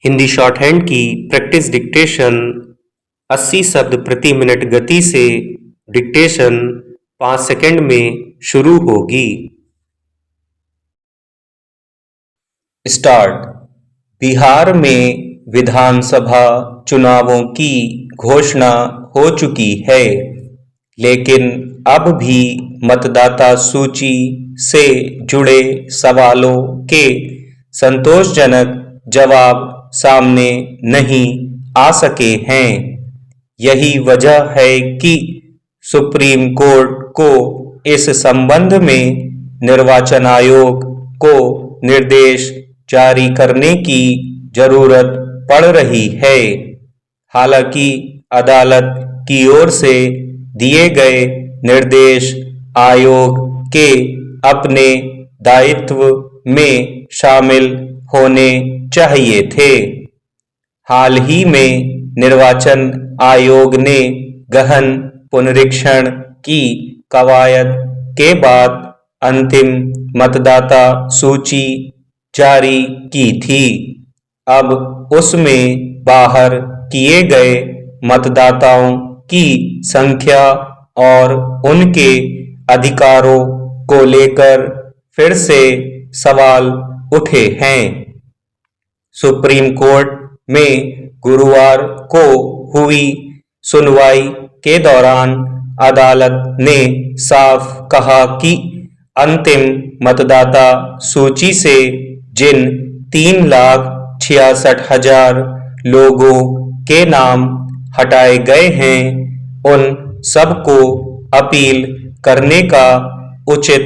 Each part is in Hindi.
हिंदी शॉर्ट हैंड की प्रैक्टिस डिक्टेशन 80 शब्द प्रति मिनट गति से डिक्टेशन 5 सेकंड में शुरू होगी। स्टार्ट। बिहार में विधानसभा चुनावों की घोषणा हो चुकी है, लेकिन अब भी मतदाता सूची से जुड़े सवालों के संतोषजनक जवाब सामने नहीं आ सके हैं। यही वजह है कि सुप्रीम कोर्ट को इस संबंध में निर्वाचन आयोग को निर्देश जारी करने की जरूरत पड़ रही है। हालांकि अदालत की ओर से दिए गए निर्देश आयोग के अपने दायित्व में शामिल होने चाहिए थे। हाल ही में निर्वाचन आयोग ने गहन पुनरीक्षण की कवायद के बाद अंतिम मतदाता सूची जारी की थी। अब उसमें बाहर किए गए मतदाताओं की संख्या और उनके अधिकारों को लेकर फिर से सवाल उठे हैं। सुप्रीम कोर्ट में गुरुवार को हुई सुनवाई के दौरान अदालत ने साफ कहा कि अंतिम मतदाता सूची से जिन 3,66,000 लोगों के नाम हटाए गए हैं, उन सबको अपील करने का उचित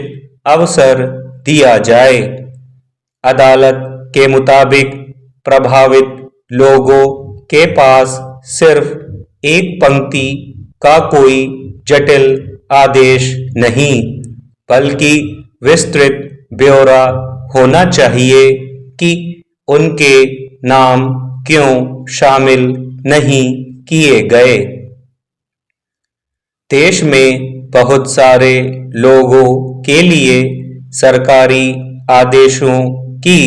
अवसर दिया जाए। अदालत के मुताबिक प्रभावित लोगों के पास सिर्फ एक पंक्ति का कोई जटिल आदेश नहीं, बल्कि विस्तृत ब्यौरा होना चाहिए कि उनके नाम क्यों शामिल नहीं किए गए। देश में बहुत सारे लोगों के लिए सरकारी आदेशों की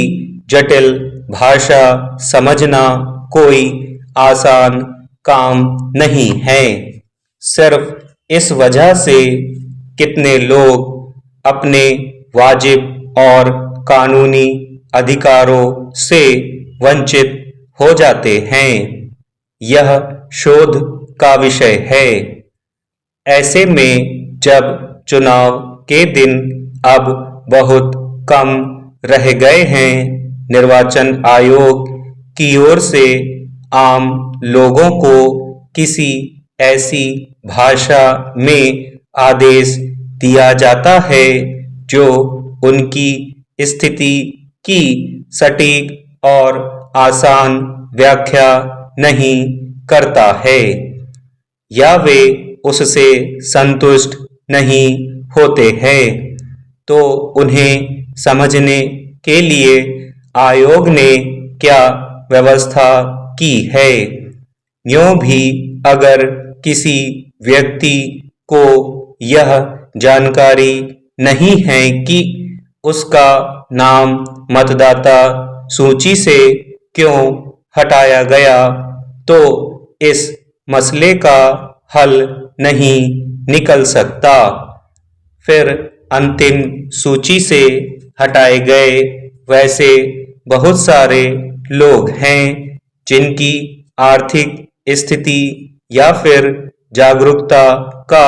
जटिल भाषा समझना कोई आसान काम नहीं है। सिर्फ इस वजह से कितने लोग अपने वाजिब और कानूनी अधिकारों से वंचित हो जाते हैं, यह शोध का विषय है। ऐसे में जब चुनाव के दिन अब बहुत कम रह गए हैं, निर्वाचन आयोग की ओर से आम लोगों को किसी ऐसी भाषा में आदेश दिया जाता है जो उनकी स्थिति की सटीक और आसान व्याख्या नहीं करता है, या वे उससे संतुष्ट नहीं होते हैं, तो उन्हें समझने के लिए आयोग ने क्या व्यवस्था की है। यूं भी अगर किसी व्यक्ति को यह जानकारी नहीं है कि उसका नाम मतदाता सूची से क्यों हटाया गया, तो इस मसले का हल नहीं निकल सकता। फिर अंतिम सूची से हटाए गए वैसे बहुत सारे लोग हैं जिनकी आर्थिक स्थिति या फिर जागरूकता का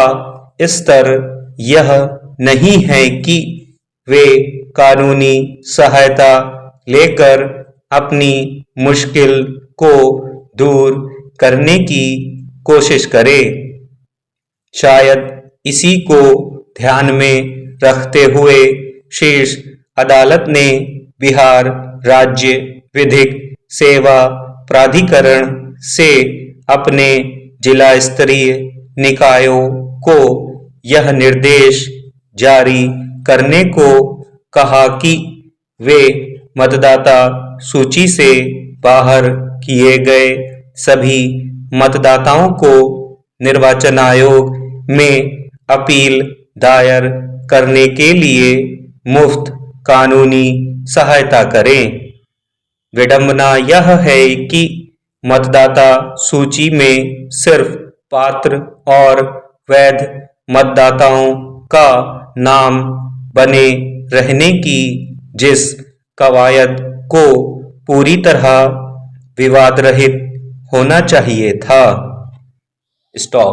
स्तर यह नहीं है कि वे कानूनी सहायता लेकर अपनी मुश्किल को दूर करने की कोशिश करें। शायद इसी को ध्यान में रखते हुए शीर्ष अदालत ने बिहार राज्य विधिक सेवा प्राधिकरण से अपने जिला स्तरीय निकायों को यह निर्देश जारी करने को कहा कि वे मतदाता सूची से बाहर किए गए सभी मतदाताओं को निर्वाचन आयोग में अपील दायर करने के लिए मुफ्त कानूनी सहायता करें। विडंबना यह है कि मतदाता सूची में सिर्फ पात्र और वैध मतदाताओं का नाम बने रहने की जिस कवायद को पूरी तरह विवाद रहित होना चाहिए था। स्टॉप।